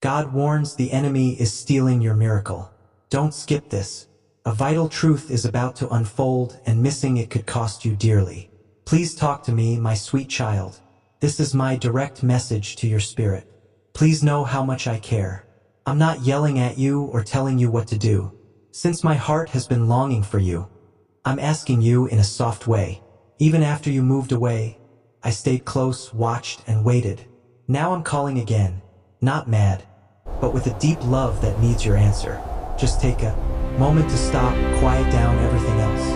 God warns the enemy is stealing your miracle. Don't skip this. A vital truth is about to unfold, and missing it could cost you dearly. Please talk to me, my sweet child. This is my direct message to your spirit. Please know how much I care. I'm not yelling at you or telling you what to do. Since my heart has been longing for you, I'm asking you in a soft way. Even after you moved away, I stayed close, watched, and waited. Now I'm calling again, not mad, but with a deep love that needs your answer. Just take a moment to stop, quiet down everything else.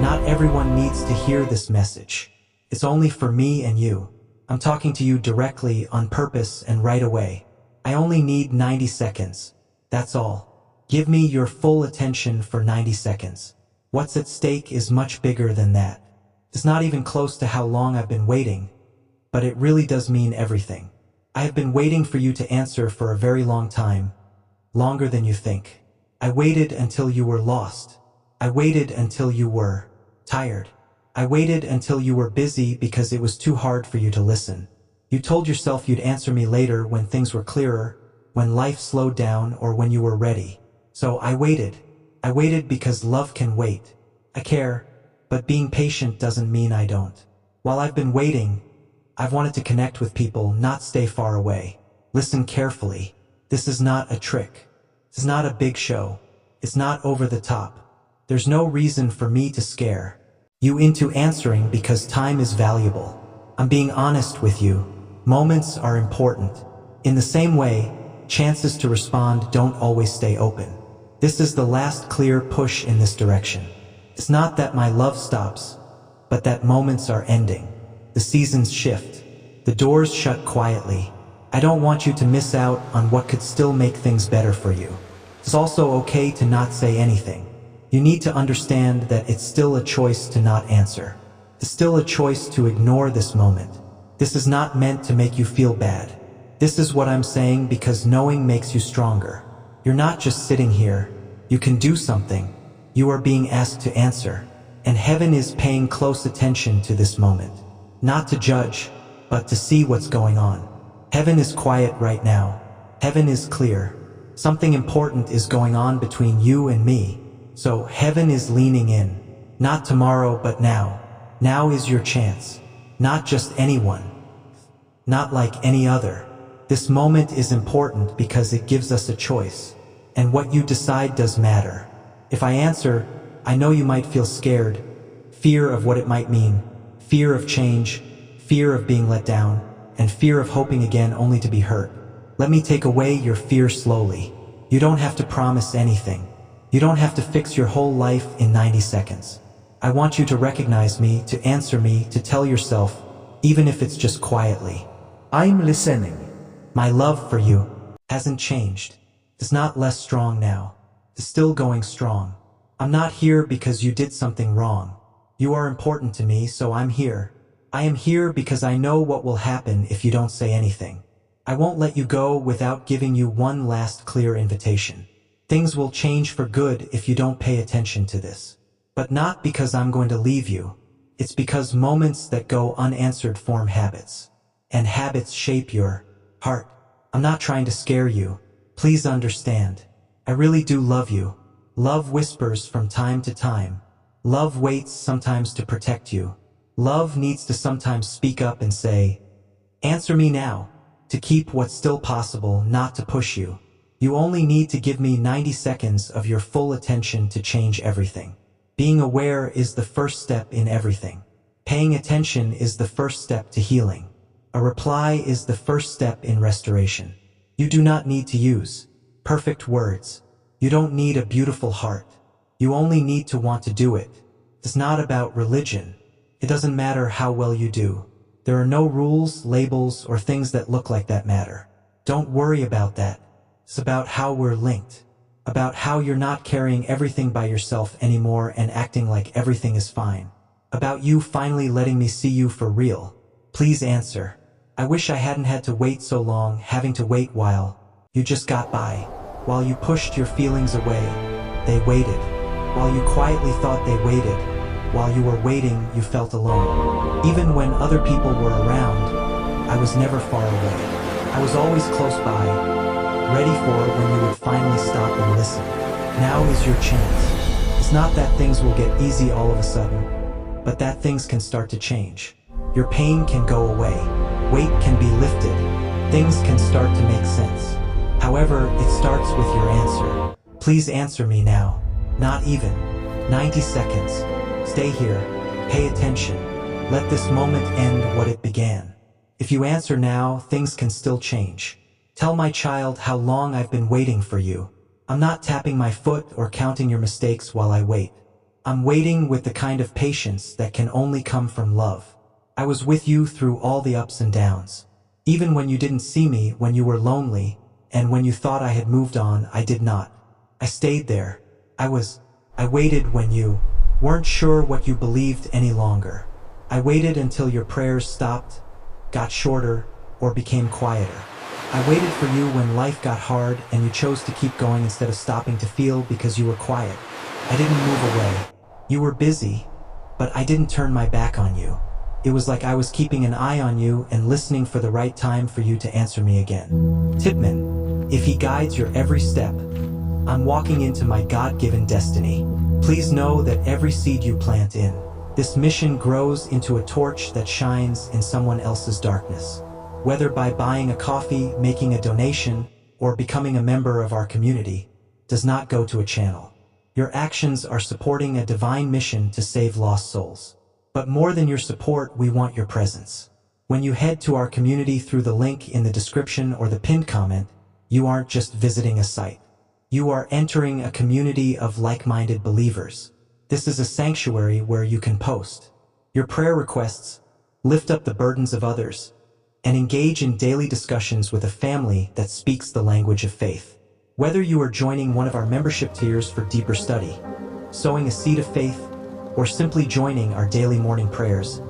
Not everyone needs to hear this message. It's only for me and you. I'm talking to you directly, on purpose, and right away. I only need 90 seconds. That's all. Give me your full attention for 90 seconds. What's at stake is much bigger than that. It's not even close to how long I've been waiting, but it really does mean everything. I have been waiting for you to answer for a very long time, longer than you think. I waited until you were lost. I waited until you were tired. I waited until you were busy because it was too hard for you to listen. You told yourself you'd answer me later when things were clearer, when life slowed down, or when you were ready. So I waited. I waited because love can wait. I care, but being patient doesn't mean I don't. While I've been waiting, I've wanted to connect with people, not stay far away. Listen carefully. This is not a trick. It's not a big show. It's not over the top. There's no reason for me to scare you into answering because time is valuable. I'm being honest with you. Moments are important. In the same way, chances to respond don't always stay open. This is the last clear push in this direction. It's not that my love stops, but that moments are ending. The seasons shift. The doors shut quietly. I don't want you to miss out on what could still make things better for you. It's also okay to not say anything. You need to understand that it's still a choice to not answer. It's still a choice to ignore this moment. This is not meant to make you feel bad. This is what I'm saying because knowing makes you stronger. You're not just sitting here. You can do something. You are being asked to answer. And heaven is paying close attention to this moment. Not to judge, but to see what's going on. Heaven is quiet right now. Heaven is clear. Something important is going on between you and me. So heaven is leaning in. Not tomorrow, but now. Now is your chance. Not just anyone. Not like any other. This moment is important because it gives us a choice. And what you decide does matter. If I answer, I know you might feel scared. Fear of what it might mean. Fear of change. Fear of being let down. And fear of hoping again only to be hurt. Let me take away your fear slowly. You don't have to promise anything. You don't have to fix your whole life in 90 seconds. I want you to recognize me, to answer me, to tell yourself, even if it's just quietly, I'm listening. My love for you hasn't changed. It's not less strong now. It's still going strong. I'm not here because you did something wrong. You are important to me, so I'm here. I am here because I know what will happen if you don't say anything. I won't let you go without giving you one last clear invitation. Things will change for good if you don't pay attention to this. But not because I'm going to leave you. It's because moments that go unanswered form habits. And habits shape your heart. I'm not trying to scare you. Please understand. I really do love you. Love whispers from time to time. Love waits sometimes to protect you. Love needs to sometimes speak up and say, answer me now, to keep what's still possible, not to push you. You only need to give me 90 seconds of your full attention to change everything. Being aware is the first step in everything. Paying attention is the first step to healing. A reply is the first step in restoration. You do not need to use perfect words. You don't need a beautiful heart. You only need to want to do it. It's not about religion. It doesn't matter how well you do. There are no rules, labels, or things that look like that matter. Don't worry about that. It's about how we're linked. About how you're not carrying everything by yourself anymore and acting like everything is fine. About you finally letting me see you for real. Please answer. I wish I hadn't had to wait so long, having to wait while you just got by. While you pushed your feelings away, they waited. While you quietly thought they waited. While you were waiting, you felt alone. Even when other people were around, I was never far away. I was always close by, ready for when you would finally stop and listen. Now is your chance. It's not that things will get easy all of a sudden, but that things can start to change. Your pain can go away. Weight can be lifted. Things can start to make sense. However, it starts with your answer. Please answer me now. Not even 90 seconds. Stay here. Pay attention. Let this moment end what it began. If you answer now, things can still change. Tell my child how long I've been waiting for you. I'm not tapping my foot or counting your mistakes while I wait. I'm waiting with the kind of patience that can only come from love. I was with you through all the ups and downs. Even when you didn't see me, when you were lonely, and when you thought I had moved on, I did not. I stayed there. I waited when you weren't sure what you believed any longer. I waited until your prayers stopped, got shorter, or became quieter. I waited for you when life got hard and you chose to keep going instead of stopping to feel because you were quiet. I didn't move away. You were busy, but I didn't turn my back on you. It was like I was keeping an eye on you and listening for the right time for you to answer me again. Tipman, if he guides your every step, I'm walking into my God-given destiny. Please know that every seed you plant in this mission grows into a torch that shines in someone else's darkness. Whether by buying a coffee, making a donation, or becoming a member of our community, does not go to a channel. Your actions are supporting a divine mission to save lost souls. But more than your support, we want your presence. When you head to our community through the link in the description or the pinned comment, you aren't just visiting a site. You are entering a community of like-minded believers. This is a sanctuary where you can post your prayer requests, lift up the burdens of others, and engage in daily discussions with a family that speaks the language of faith. Whether you are joining one of our membership tiers for deeper study, sowing a seed of faith, or simply joining our daily morning prayers,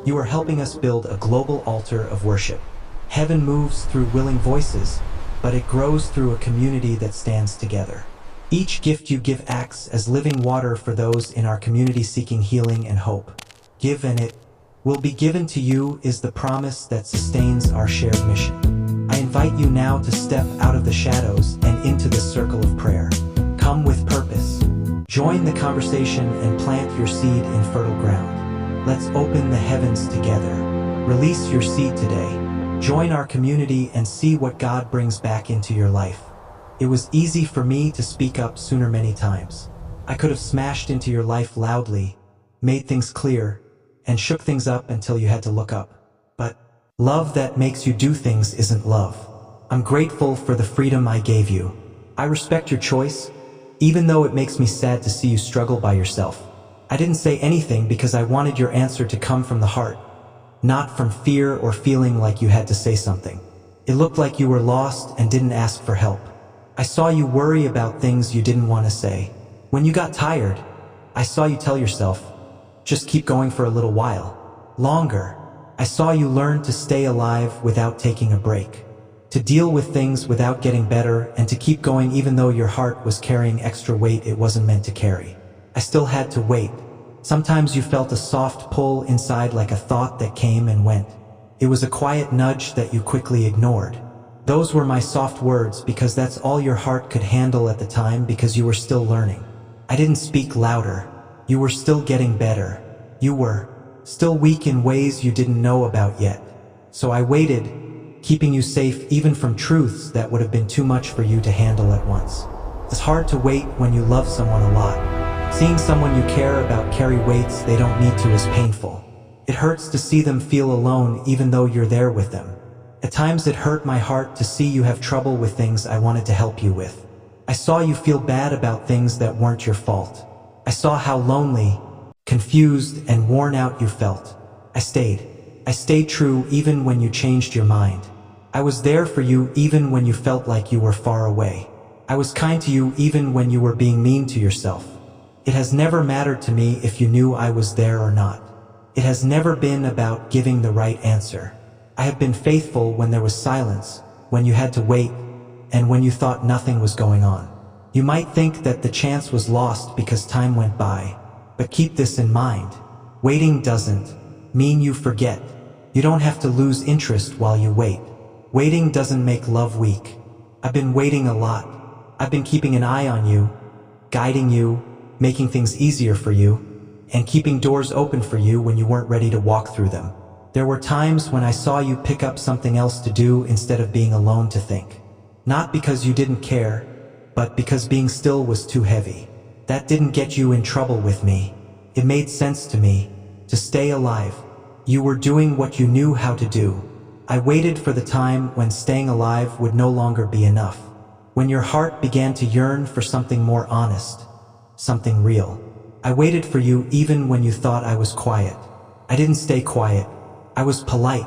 you are helping us build a global altar of worship. Heaven moves through willing voices, but it grows through a community that stands together. Each gift you give acts as living water for those in our community seeking healing and hope. Give and it will be given to you is the promise that sustains our shared mission. I invite you now to step out of the shadows and into the circle of prayer. Come with purpose. Join the conversation and plant your seed in fertile ground. Let's open the heavens together. Release your seed today. Join our community and see what God brings back into your life. It was easy for me to speak up sooner many times. I could have smashed into your life loudly, made things clear, and shook things up until you had to look up. But love that makes you do things isn't love. I'm grateful for the freedom I gave you. I respect your choice, even though it makes me sad to see you struggle by yourself. I didn't say anything because I wanted your answer to come from the heart, not from fear or feeling like you had to say something. It looked like you were lost and didn't ask for help. I saw you worry about things you didn't want to say. When you got tired, I saw you tell yourself, just keep going for a little while. Longer. I saw you learn to stay alive without taking a break. To deal with things without getting better, and to keep going even though your heart was carrying extra weight it wasn't meant to carry. I still had to wait. Sometimes you felt a soft pull inside, like a thought that came and went. It was a quiet nudge that you quickly ignored. Those were my soft words because that's all your heart could handle at the time, because you were still learning. I didn't speak louder. You were still getting better. You were still weak in ways you didn't know about yet. So I waited, keeping you safe even from truths that would have been too much for you to handle at once. It's hard to wait when you love someone a lot. Seeing someone you care about carry weights they don't need to is painful. It hurts to see them feel alone even though you're there with them. At times it hurt my heart to see you have trouble with things I wanted to help you with. I saw you feel bad about things that weren't your fault. I saw how lonely, confused, and worn out you felt. I stayed true even when you changed your mind. I was there for you even when you felt like you were far away. I was kind to you even when you were being mean to yourself. It has never mattered to me if you knew I was there or not. It has never been about giving the right answer. I have been faithful when there was silence, when you had to wait, and when you thought nothing was going on. You might think that the chance was lost because time went by, but keep this in mind. Waiting doesn't mean you forget. You don't have to lose interest while you wait. Waiting doesn't make love weak. I've been waiting a lot. I've been keeping an eye on you, guiding you, making things easier for you, and keeping doors open for you when you weren't ready to walk through them. There were times when I saw you pick up something else to do instead of being alone to think. Not because you didn't care, but because being still was too heavy. That didn't get you in trouble with me. It made sense to me, to stay alive. You were doing what you knew how to do. I waited for the time when staying alive would no longer be enough. When your heart began to yearn for something more honest, something real. I waited for you even when you thought I was quiet. I didn't stay quiet. I was polite.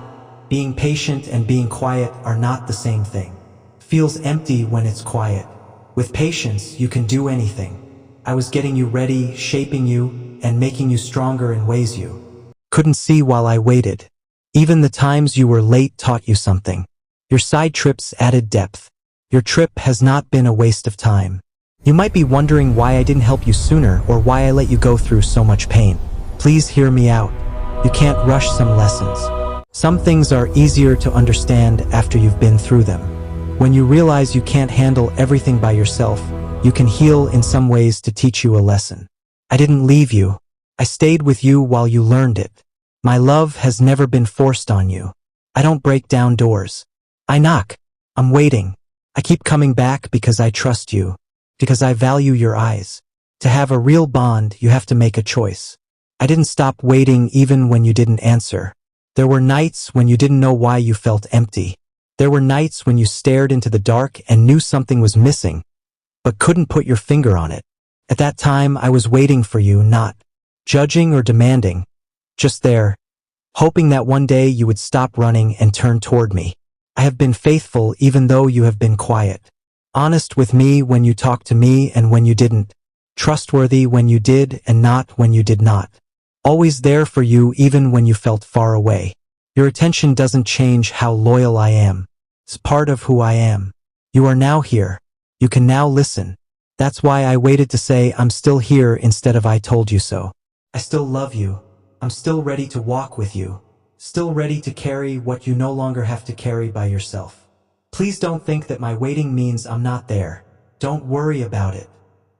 Being patient and being quiet are not the same thing. Feels empty when it's quiet. With patience, you can do anything. I was getting you ready, shaping you, and making you stronger in ways you couldn't see while I waited. Even the times you were late taught you something. Your side trips added depth. Your trip has not been a waste of time. You might be wondering why I didn't help you sooner or why I let you go through so much pain. Please hear me out. You can't rush some lessons. Some things are easier to understand after you've been through them. When you realize you can't handle everything by yourself, you can heal in some ways to teach you a lesson. I didn't leave you. I stayed with you while you learned it. My love has never been forced on you. I don't break down doors. I knock. I'm waiting. I keep coming back because I trust you, because I value your eyes. To have a real bond, you have to make a choice. I didn't stop waiting even when you didn't answer. There were nights when you didn't know why you felt empty. There were nights when you stared into the dark and knew something was missing, but couldn't put your finger on it. At that time, I was waiting for you, not judging or demanding, just there, hoping that one day you would stop running and turn toward me. I have been faithful even though you have been quiet. Honest with me when you talked to me and when you didn't. Trustworthy when you did and not when you did not. Always there for you even when you felt far away. Your attention doesn't change how loyal I am. It's part of who I am. You are now here. You can now listen. That's why I waited to say I'm still here instead of I told you so. I still love you. I'm still ready to walk with you. Still ready to carry what you no longer have to carry by yourself. Please don't think that my waiting means I'm not there. Don't worry about it.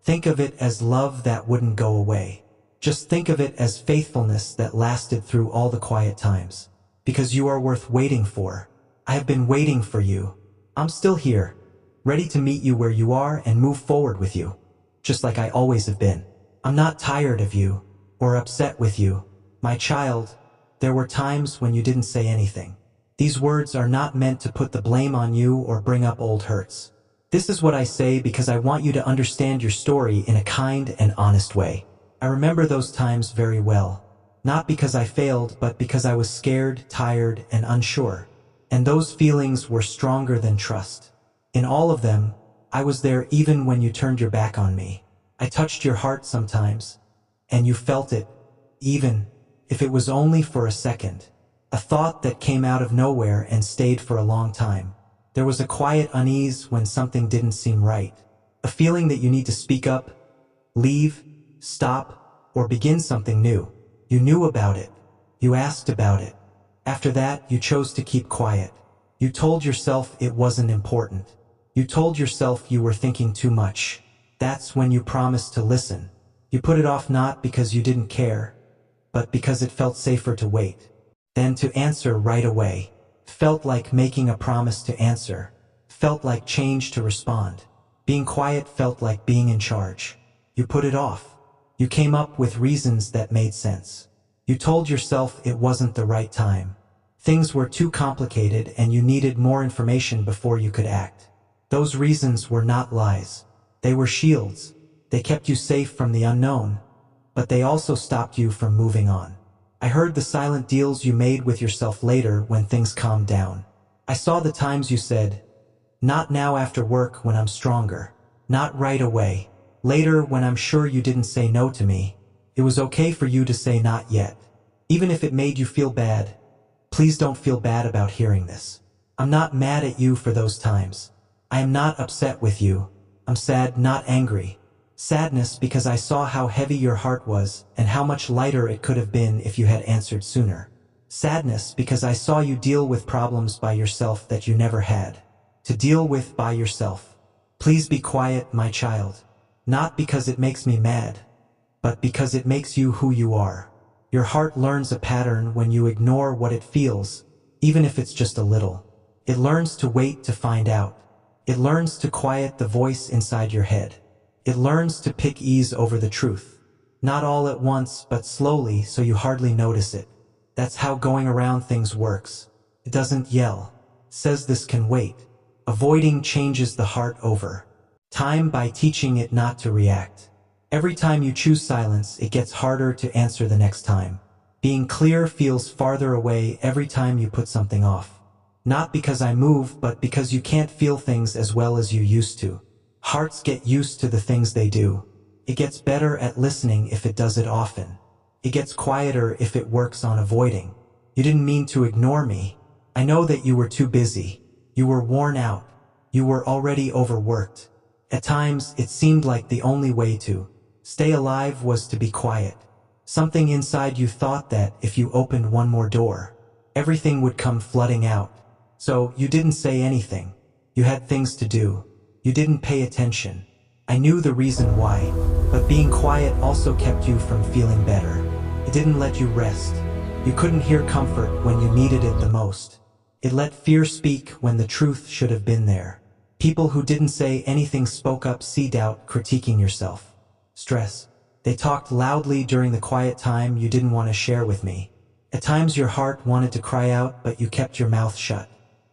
Think of it as love that wouldn't go away. Just think of it as faithfulness that lasted through all the quiet times. Because you are worth waiting for. I have been waiting for you. I'm still here, ready to meet you where you are and move forward with you. Just like I always have been. I'm not tired of you, or upset with you. My child, there were times when you didn't say anything. These words are not meant to put the blame on you or bring up old hurts. This is what I say because I want you to understand your story in a kind and honest way. I remember those times very well. Not because I failed, but because I was scared, tired, and unsure. And those feelings were stronger than trust. In all of them, I was there even when you turned your back on me. I touched your heart sometimes, and you felt it, even if it was only for a second. A thought that came out of nowhere and stayed for a long time. There was a quiet unease when something didn't seem right. A feeling that you need to speak up, leave, stop, or begin something new. You knew about it. You asked about it. After that, you chose to keep quiet. You told yourself it wasn't important. You told yourself you were thinking too much. That's when you promised to listen. You put it off not because you didn't care, but because it felt safer to wait. Then to answer right away. Felt like making a promise to answer. Felt like change to respond. Being quiet felt like being in charge. You put it off. You came up with reasons that made sense. You told yourself it wasn't the right time. Things were too complicated and you needed more information before you could act. Those reasons were not lies. They were shields. They kept you safe from the unknown, but they also stopped you from moving on. I heard the silent deals you made with yourself later when things calmed down. I saw the times you said, "Not now after work when I'm stronger. Not right away. Later when I'm sure you didn't say no to me." It was okay for you to say not yet. Even if it made you feel bad, please don't feel bad about hearing this. I'm not mad at you for those times. I am not upset with you. I'm sad, not angry. Sadness because I saw how heavy your heart was and how much lighter it could have been if you had answered sooner. Sadness because I saw you deal with problems by yourself that you never had to deal with by yourself. Please be quiet, my child. Not because it makes me mad, but because it makes you who you are. Your heart learns a pattern when you ignore what it feels, even if it's just a little. It learns to wait to find out. It learns to quiet the voice inside your head. It learns to pick ease over the truth. Not all at once, but slowly, so you hardly notice it. That's how going around things works. It doesn't yell. Says this can wait. Avoiding changes the heart over time by teaching it not to react. Every time you choose silence, it gets harder to answer the next time. Being clear feels farther away every time you put something off. Not because I move, but because you can't feel things as well as you used to. Hearts get used to the things they do. It gets better at listening if it does it often. It gets quieter if it works on avoiding. You didn't mean to ignore me. I know that you were too busy. You were worn out. You were already overworked. At times, it seemed like the only way to stay alive was to be quiet. Something inside you thought that if you opened one more door, everything would come flooding out. So you didn't say anything. You had things to do. You didn't pay attention. I knew the reason why, but being quiet also kept you from feeling better. It didn't let you rest. You couldn't hear comfort when you needed it the most. It let fear speak when the truth should have been there. People who didn't say anything spoke up, see doubt, critiquing yourself. Stress. They talked loudly during the quiet time you didn't want to share with me. At times your heart wanted to cry out, but you kept your mouth shut.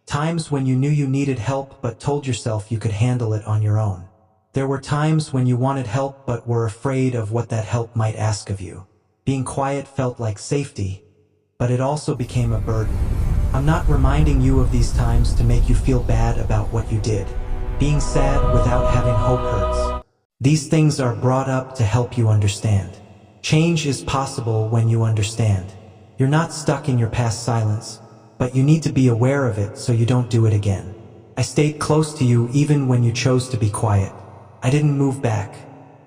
Times when you knew you needed help but told yourself you could handle it on your own. There were times when you wanted help but were afraid of what that help might ask of you. Being quiet felt like safety, but it also became a burden. I'm not reminding you of these times to make you feel bad about what you did. Being sad without having hope hurts. These things are brought up to help you understand. Change is possible when you understand. You're not stuck in your past silence, but you need to be aware of it so you don't do it again. I stayed close to you even when you chose to be quiet. I didn't move back.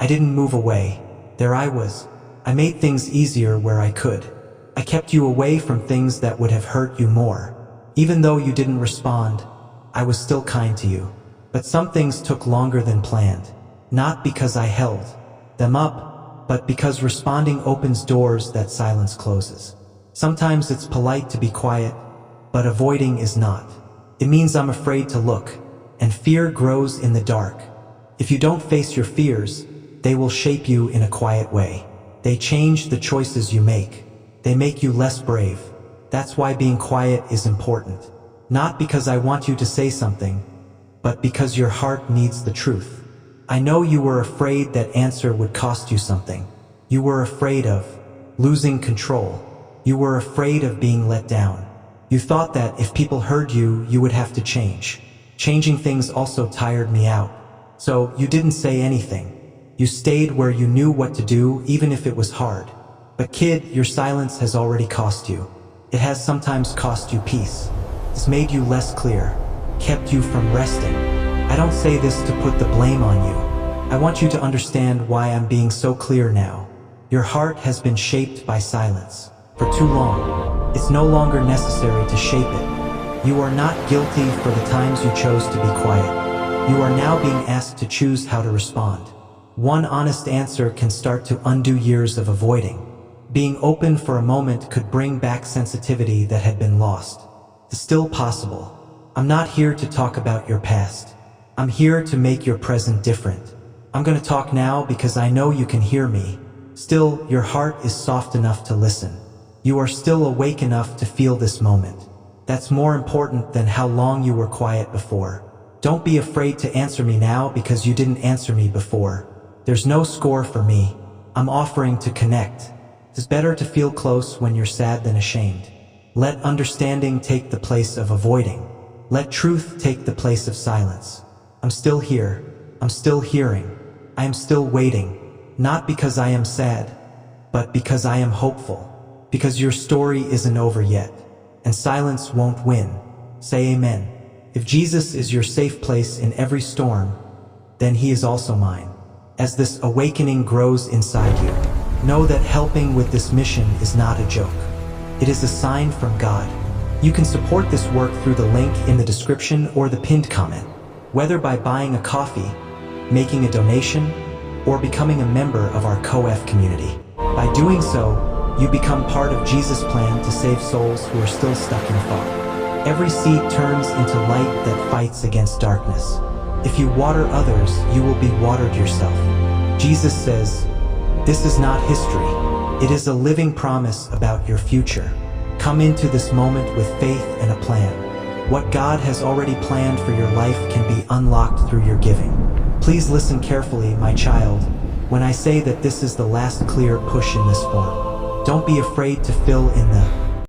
I didn't move away. There I was. I made things easier where I could. I kept you away from things that would have hurt you more. Even though you didn't respond, I was still kind to you. But some things took longer than planned. Not because I held them up, but because responding opens doors that silence closes. Sometimes it's polite to be quiet, but avoiding is not. It means I'm afraid to look, and fear grows in the dark. If you don't face your fears, they will shape you in a quiet way. They change the choices you make. They make you less brave. That's why being quiet is important. Not because I want you to say something, but because your heart needs the truth. I know you were afraid that answer would cost you something. You were afraid of losing control. You were afraid of being let down. You thought that if people heard you, you would have to change. Changing things also tired me out. So you didn't say anything. You stayed where you knew what to do, even if it was hard. But kid, your silence has already cost you. It has sometimes cost you peace. It's made you less clear, kept you from resting. I don't say this to put the blame on you. I want you to understand why I'm being so clear now. Your heart has been shaped by silence for too long. It's no longer necessary to shape it. You are not guilty for the times you chose to be quiet. You are now being asked to choose how to respond. One honest answer can start to undo years of avoiding. Being open for a moment could bring back sensitivity that had been lost. It's still possible. I'm not here to talk about your past. I'm here to make your present different. I'm going to talk now because I know you can hear me. Still, your heart is soft enough to listen. You are still awake enough to feel this moment. That's more important than how long you were quiet before. Don't be afraid to answer me now because you didn't answer me before. There's no score for me. I'm offering to connect. It's better to feel close when you're sad than ashamed. Let understanding take the place of avoiding. Let truth take the place of silence. I'm still here. I'm still hearing. I am still waiting. Not because I am sad, but because I am hopeful. Because your story isn't over yet. And silence won't win. Say amen. If Jesus is your safe place in every storm, then he is also mine. As this awakening grows inside you, know that helping with this mission is not a joke. It is a sign from God. You can support this work through the link in the description or the pinned comment, whether by buying a coffee, making a donation, or becoming a member of our COF community. By doing so, you become part of Jesus' plan to save souls who are still stuck in thought. Every seed turns into light that fights against darkness. If you water others, you will be watered yourself. Jesus says, "This is not history. It is a living promise about your future." Come into this moment with faith and a plan. What God has already planned for your life can be unlocked through your giving. Please listen carefully, my child, when I say that this is the last clear push in this form. Don't be afraid to fill in the